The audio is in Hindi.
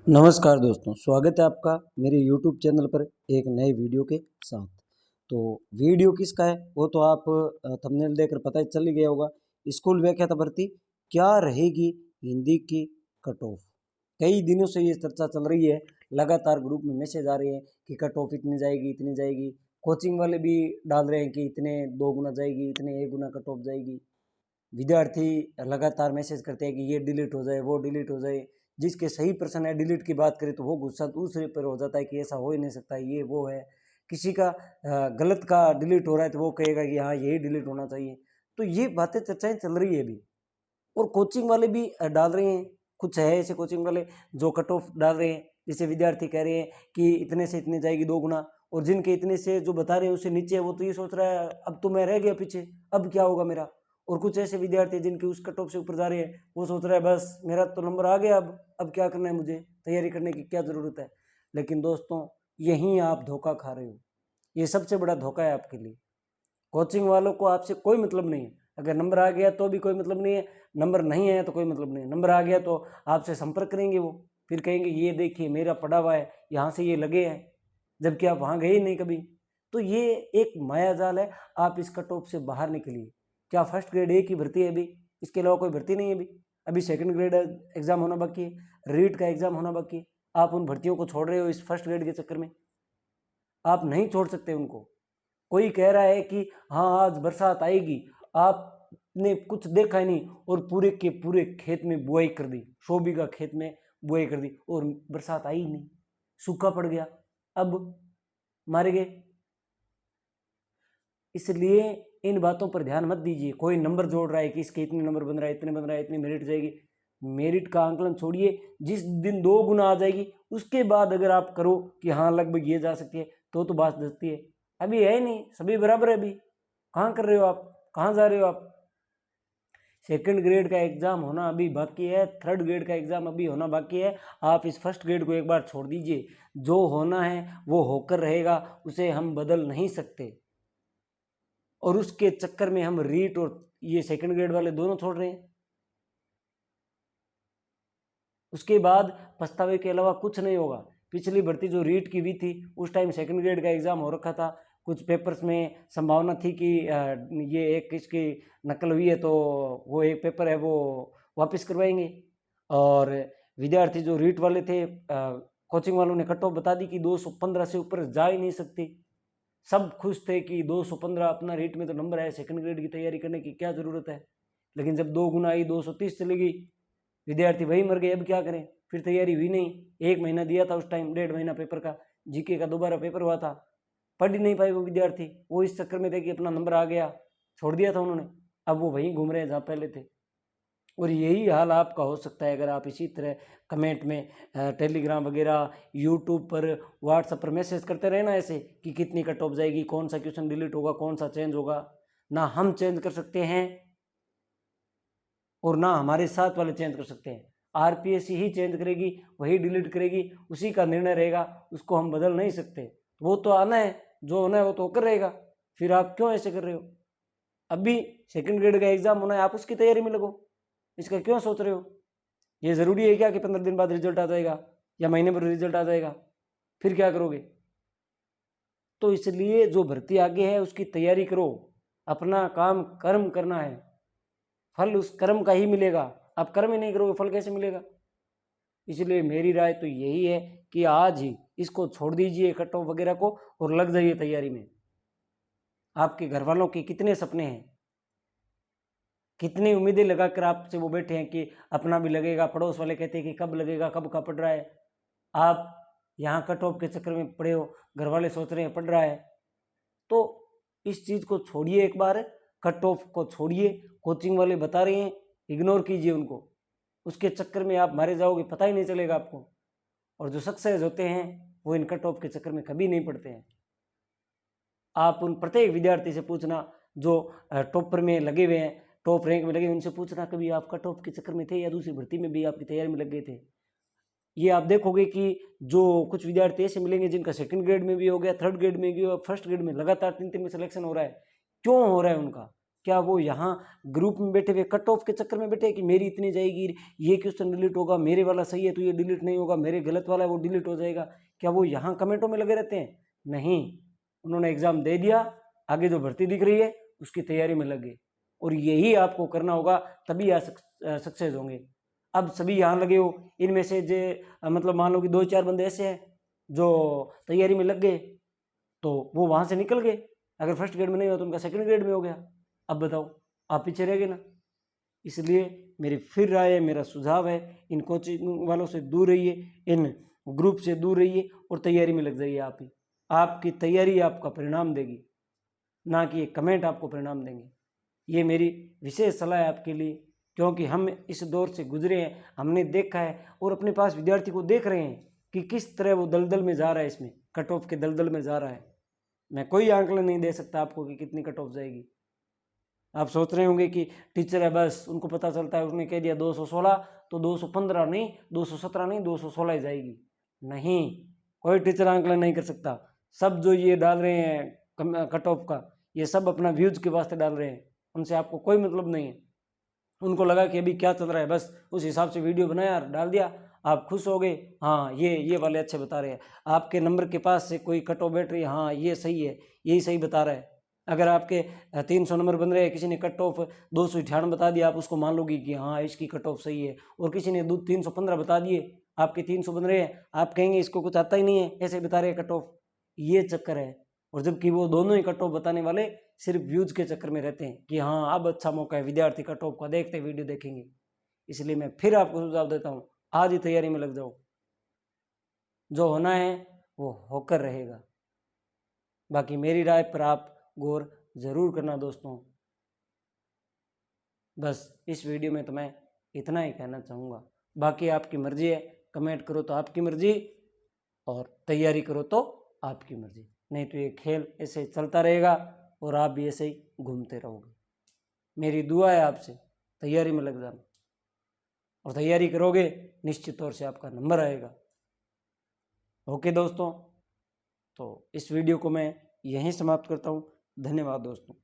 नमस्कार दोस्तों, स्वागत है आपका मेरे YouTube चैनल पर एक नए वीडियो के साथ। तो वीडियो किसका है वो तो आप थंबनेल देखकर पता ही चल ही गया होगा। स्कूल व्याख्याता भर्ती क्या रहेगी हिंदी की कट ऑफ। कई दिनों से ये चर्चा चल रही है, लगातार ग्रुप में मैसेज आ रहे हैं कि कट ऑफ इतनी जाएगी इतनी जाएगी। कोचिंग वाले भी डाल रहे हैं कि इतने 2 गुना जाएगी, इतने 1 गुना कट ऑफ जाएगी। विद्यार्थी लगातार मैसेज करते हैं कि ये डिलीट हो जाए वो डिलीट हो जाए। जिसके सही प्रश्न है डिलीट की बात करें तो वो गुस्सा दूसरे पर हो जाता है कि ऐसा हो ही नहीं सकता, ये वो है। किसी का गलत का डिलीट हो रहा है तो वो कहेगा कि हाँ यही डिलीट होना चाहिए। तो ये बातें चर्चाएं चल रही है अभी। और कोचिंग वाले भी डाल रहे हैं। कुछ है ऐसे कोचिंग वाले जो कट ऑफ डाल रहे हैं, जैसे विद्यार्थी कह रहे हैं कि इतने से इतने जाएगी 2 गुना, और जिनके इतने से जो बता रहे हैं उससे नीचे है वो तो ये सोच रहा है अब तो मैं रह गया पीछे, अब क्या होगा मेरा। और कुछ ऐसे विद्यार्थी जिनके उस कट ऑफ से ऊपर जा रहे हैं वो सोच रहा है बस मेरा तो नंबर आ गया, अब क्या करना है, मुझे तैयारी करने की क्या ज़रूरत है। लेकिन दोस्तों, यहीं आप धोखा खा रहे हो। ये सबसे बड़ा धोखा है आपके लिए। कोचिंग वालों को आपसे कोई मतलब नहीं है। अगर नंबर आ गया तो भी कोई मतलब नहीं है, नंबर नहीं आया तो कोई मतलब नहीं है। नंबर आ गया तो आपसे संपर्क करेंगे, वो फिर कहेंगे ये देखिए मेरा पढ़ा हुआ है, यहाँ से ये लगे हैं, जबकि आप वहाँ गए ही नहीं कभी। तो ये एक माया जाल है। आप इस कट ऑफ से बाहर निकलिए। क्या फर्स्ट ग्रेड ए की भर्ती है अभी, इसके अलावा कोई भर्ती नहीं है अभी। अभी सेकंड ग्रेड एग्जाम होना बाकी है, रीट का एग्जाम होना बाकी है। आप उन भर्तियों को छोड़ रहे हो इस फर्स्ट ग्रेड के चक्कर में। आप नहीं छोड़ सकते उनको। कोई कह रहा है कि हाँ आज बरसात आएगी, आपने कुछ देखा ही नहीं और पूरे के पूरे खेत में बुआई कर दी, 100 बीघा खेत में बुआई कर दी और बरसात आई ही नहीं, सूखा पड़ गया, अब मारे गए। इसलिए इन बातों पर ध्यान मत दीजिए। कोई नंबर जोड़ रहा है कि इसके इतने नंबर बन रहा है, इतने बन रहा है, इतनी मेरिट जाएगी। मेरिट का आंकलन छोड़िए, जिस दिन 2 गुना आ जाएगी उसके बाद अगर आप करो कि हाँ लगभग ये जा सकती है तो बात दसती है। अभी है ही नहीं, सभी बराबर है। अभी कहाँ कर रहे हो आप, कहाँ जा रहे हो आप। सेकंड ग्रेड का एग्ज़ाम होना अभी बाकी है, थर्ड ग्रेड का एग्ज़ाम अभी होना बाकी है। आप इस फर्स्ट ग्रेड को एक बार छोड़ दीजिए। जो होना है वो होकर रहेगा, उसे हम बदल नहीं सकते। और उसके चक्कर में हम रीट और ये सेकंड ग्रेड वाले दोनों छोड़ रहे हैं। उसके बाद पछतावे के अलावा कुछ नहीं होगा। पिछली भर्ती जो रीट की हुई थी उस टाइम सेकंड ग्रेड का एग्ज़ाम हो रखा था। कुछ पेपर्स में संभावना थी कि ये एक इसकी नकल हुई है तो वो एक पेपर है वो वापस करवाएंगे। और विद्यार्थी जो रीट वाले थे, कोचिंग वालों ने कट ऑफ बता दी कि 215 से ऊपर जा ही नहीं सकती। सब खुश थे कि 215 अपना रीट में तो नंबर है, सेकंड ग्रेड की तैयारी करने की क्या ज़रूरत है। लेकिन जब 2 गुना आई 230 चली गई, विद्यार्थी वही मर गए। अब क्या करें, फिर तैयारी हुई नहीं। 1 महीना दिया था उस टाइम, 1.5 महीना पेपर का, जीके का दोबारा पेपर हुआ था, पढ़ ही नहीं पाए वो विद्यार्थी। वो इस चक्कर में थे कि अपना नंबर आ गया, छोड़ दिया था उन्होंने। अब वो वहीं घूम रहे हैं जहाँ पहले थे। और यही हाल आपका हो सकता है अगर आप इसी तरह कमेंट में टेलीग्राम वगैरह, यूट्यूब पर, व्हाट्सएप पर मैसेज करते रहे ना ऐसे कि कितनी कट ऑफ जाएगी, कौन सा क्वेश्चन डिलीट होगा, कौन सा चेंज होगा। ना हम चेंज कर सकते हैं और ना हमारे साथ वाले चेंज कर सकते हैं। आरपीएससी ही चेंज करेगी, वही डिलीट करेगी, उसी का निर्णय रहेगा, उसको हम बदल नहीं सकते। वो तो आना है, जो होना है वो तो होकर रहेगा। फिर आप क्यों ऐसे कर रहे हो। अभी सेकंड ग्रेड का एग्जाम होना है, आप उसकी तैयारी में लगो। इसका क्यों सोच रहे हो। ये ज़रूरी है क्या कि 15 दिन बाद रिजल्ट आ जाएगा या महीने भर रिजल्ट आ जाएगा, फिर क्या करोगे। तो इसलिए जो भर्ती आगे है उसकी तैयारी करो। अपना काम कर्म करना है, फल उस कर्म का ही मिलेगा। आप कर्म ही नहीं करोगे, फल कैसे मिलेगा। इसलिए मेरी राय तो यही है कि आज ही इसको छोड़ दीजिए कट ऑफ वगैरह को और लग जाइए तैयारी में। आपके घर वालों के कितने सपने हैं, कितनी उम्मीदें लगाकर आपसे वो बैठे हैं कि अपना भी लगेगा। पड़ोस वाले कहते हैं कि कब लगेगा, कब का पढ़ रहा है। आप यहाँ कट ऑफ के चक्कर में पड़े हो, घर वाले सोच रहे हैं पढ़ रहा है। तो इस चीज़ को छोड़िए एक बार, कट ऑफ को छोड़िए। कोचिंग वाले बता रहे हैं, इग्नोर कीजिए उनको। उसके चक्कर में आप मारे जाओगे, पता ही नहीं चलेगा आपको। और जो सक्सेस होते हैं वो इन कट ऑफ के चक्कर में कभी नहीं पड़ते हैं। आप उन प्रत्येक विद्यार्थी से पूछना जो टॉपर में लगे हुए हैं, टॉप रैंक में लगे, उनसे पूछना कभी आप कट ऑफ के चक्कर में थे या दूसरी भर्ती में भी आपकी तैयारी में लग गए थे। ये आप देखोगे कि जो कुछ विद्यार्थी ऐसे मिलेंगे जिनका सेकंड ग्रेड में भी हो गया, थर्ड ग्रेड में भी हो, फर्स्ट ग्रेड में लगातार 3-3 में सिलेक्शन हो रहा है। क्यों हो रहा है उनका, क्या वो यहाँ ग्रुप में बैठे हुए कट ऑफ के चक्कर में बैठे कि मेरी इतनी जाएगी, ये क्वेश्चन डिलीट होगा, मेरे वाला सही है तो ये डिलीट नहीं होगा, मेरे गलत वाला है वो डिलीट हो जाएगा? क्या वो यहाँ कमेंटों में लगे रहते हैं? नहीं, उन्होंने एग्जाम दे दिया, आगे जो भर्ती दिख रही है उसकी तैयारी में लगे, और यही आपको करना होगा, तभी आप सक्सेस होंगे। अब सभी यहाँ लगे हो, इनमें से मतलब मान लो कि 2-4 बंदे ऐसे हैं जो तैयारी में लग गए, तो वो वहाँ से निकल गए। अगर फर्स्ट ग्रेड में नहीं हुआ तो उनका सेकंड ग्रेड में हो गया। अब बताओ, आप पीछे रह गए ना। इसलिए मेरी फिर राय है, मेरा सुझाव है, इन कोचिंग वालों से दूर रहिए, इन ग्रुप से दूर रहिए और तैयारी में लग जाइए। आप ही, आपकी तैयारी आपका परिणाम देगी, ना कि ये कमेंट आपको परिणाम देंगे। ये मेरी विशेष सलाह है आपके लिए, क्योंकि हम इस दौर से गुजरे हैं, हमने देखा है, और अपने पास विद्यार्थी को देख रहे हैं कि किस तरह वो दलदल में जा रहा है, इसमें कट ऑफ के दलदल में जा रहा है। मैं कोई आंकलन नहीं दे सकता आपको कि कितनी कट ऑफ जाएगी। आप सोच रहे होंगे कि टीचर है बस, उनको पता चलता है, उसने कह दिया 216 तो 215 नहीं, 217 नहीं, 216 ही जाएगी। नहीं, कोई टीचर आंकलन नहीं कर सकता। सब जो ये डाल रहे हैं कट ऑफ का, ये सब अपना व्यूज के वास्ते डाल रहे हैं, उनसे आपको कोई मतलब नहीं है। उनको लगा कि अभी क्या चल रहा है, बस उस हिसाब से वीडियो बनाया, डाल दिया, आप खुश हो गए, हाँ ये वाले अच्छे बता रहे हैं। आपके नंबर के पास से कोई कट ऑफ बैठ रही है, हाँ ये सही है, यही सही बता रहा है। अगर आपके 300 नंबर बन रहे हैं, किसी ने कट ऑफ 298 बता दिया, आप उसको मान लोगी कि हाँ इसकी कट ऑफ सही है, और किसी ने 315 बता दिए, आपके 300 बन रहे हैं, आप कहेंगे इसको कुछ आता ही नहीं है, ऐसे बता रहे हैं कट ऑफ। ये चक्कर है। और जबकि वो दोनों ही कट ऑफ बताने वाले सिर्फ व्यूज के चक्कर में रहते हैं कि हाँ अब अच्छा मौका है, विद्यार्थी कट ऑफ का देखते वीडियो देखेंगे। इसलिए मैं फिर आपको सुझाव देता हूँ, आज ही तैयारी में लग जाओ, जो होना है वो होकर रहेगा। बाकी मेरी राय पर आप गौर जरूर करना दोस्तों। बस इस वीडियो में तो मैं इतना ही कहना चाहूँगा, बाकी आपकी मर्जी है, कमेंट करो तो आपकी मर्जी, और तैयारी करो तो आपकी मर्जी, नहीं तो ये खेल ऐसे चलता रहेगा और आप भी ऐसे ही घूमते रहोगे। मेरी दुआ है आपसे, तैयारी में लग जाना, और तैयारी करोगे निश्चित तौर से आपका नंबर आएगा। ओके दोस्तों, तो इस वीडियो को मैं यहीं समाप्त करता हूँ। धन्यवाद दोस्तों।